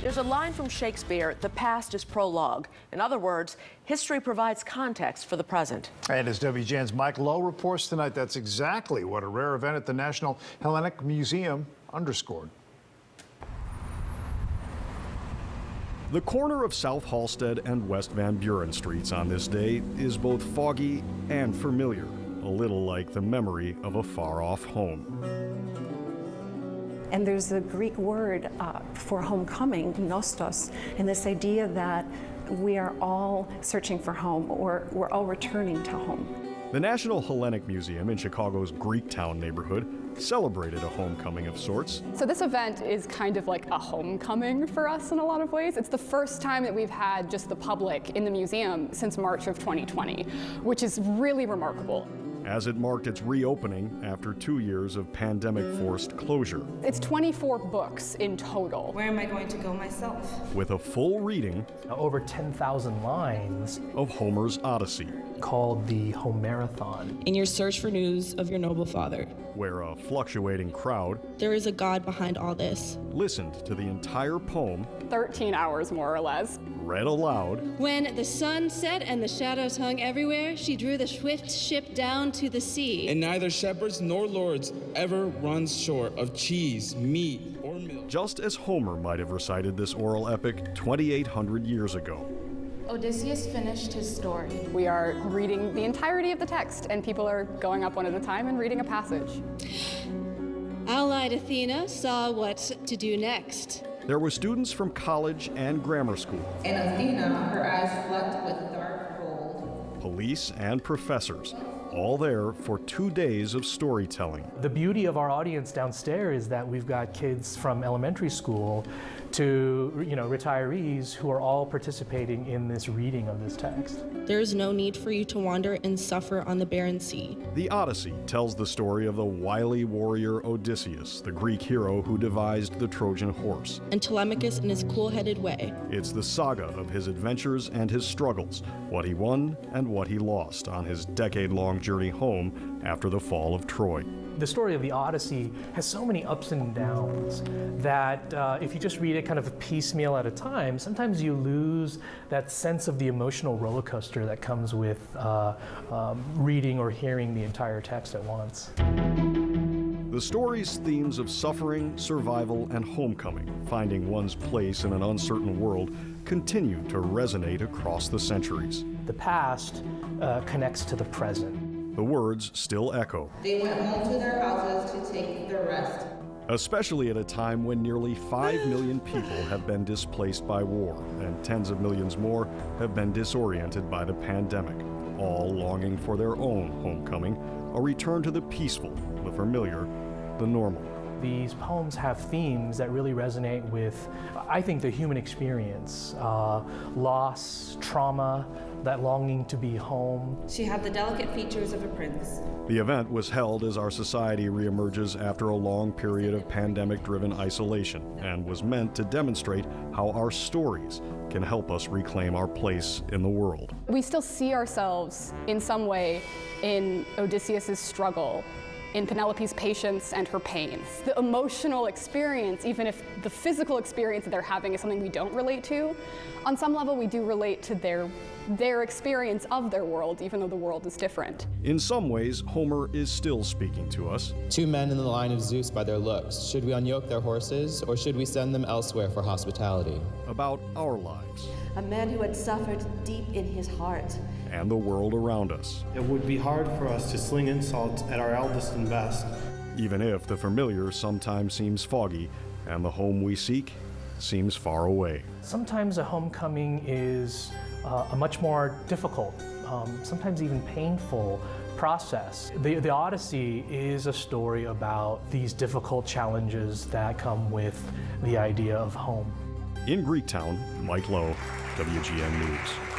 There's a line from Shakespeare, "The past is prologue." In other words, history provides context for the present. And as WGN's Mike Lowe reports tonight, that's exactly what a rare event at the National Hellenic Museum underscored. The corner of South Halsted and West Van Buren Streets on this day is both foggy and familiar, a little like the memory of a far-off home. And there's the Greek word for homecoming, nostos, and this idea that we are all searching for home, or we're all returning to home. The National Hellenic Museum in Chicago's Greektown neighborhood celebrated a homecoming of sorts. So this event is kind of like a homecoming for us in a lot of ways. It's the first time that we've had just the public in the museum since March of 2020, which is really remarkable. As it marked its reopening after 2 years of pandemic-forced closure. It's 24 books in total. Where am I going to go myself? With a full reading over 10,000 lines of Homer's Odyssey, called the Homerathon. In your search for news of your noble father, where a fluctuating crowd, there is a God behind all this, listened to the entire poem, 13 hours more or less, read aloud. When the sun set and the shadows hung everywhere, she drew the swift ship down to the sea. And neither shepherds nor lords ever runs short of cheese, meat, or milk. Just as Homer might have recited this oral epic 2,800 years ago. Odysseus finished his story. We are reading the entirety of the text, and people are going up one at a time and reading a passage. Allied Athena saw what to do next. There were students from college and grammar school. And Athena, her eyes flecked with dark gold. Police and professors, all there for 2 days of storytelling. The beauty of our audience downstairs is that we've got kids from elementary school to retirees who are all participating in this reading of this text. There is no need for you to wander and suffer on the barren sea. The Odyssey tells the story of the wily warrior Odysseus, the Greek hero who devised the Trojan horse. And Telemachus in his cool-headed way. It's the saga of his adventures and his struggles, what he won and what he lost on his decade-long journey home after the fall of Troy. The story of the Odyssey has so many ups and downs that if you just read it kind of piecemeal at a time, sometimes you lose that sense of the emotional roller coaster that comes with reading or hearing the entire text at once. The story's themes of suffering, survival, and homecoming, finding one's place in an uncertain world, continue to resonate across the centuries. The past connects to the present. The words still echo. They went home to their houses to take their rest. Especially at a time when nearly 5 million people have been displaced by war, and tens of millions more have been disoriented by the pandemic, all longing for their own homecoming, a return to the peaceful, the familiar, the normal. These poems have themes that really resonate with, I think, the human experience, loss, trauma, that longing to be home. She had the delicate features of a prince. The event was held as our society reemerges after a long period of pandemic-driven isolation and was meant to demonstrate how our stories can help us reclaim our place in the world. We still see ourselves in some way in Odysseus's struggle, in Penelope's patience and her pain. The emotional experience, even if the physical experience that they're having is something we don't relate to, on some level we do relate to their experience of their world, even though the world is different. In some ways, Homer is still speaking to us. 2 men in the line of Zeus by their looks. Should we unyoke their horses, or should we send them elsewhere for hospitality? About our lives. A man who had suffered deep in his heart. And the world around us. It would be hard for us to sling insults at our eldest and best. Even if the familiar sometimes seems foggy and the home we seek seems far away. Sometimes a homecoming is a much more difficult, sometimes even painful process. The Odyssey is a story about these difficult challenges that come with the idea of home. In Greektown, Mike Lowe, WGN News.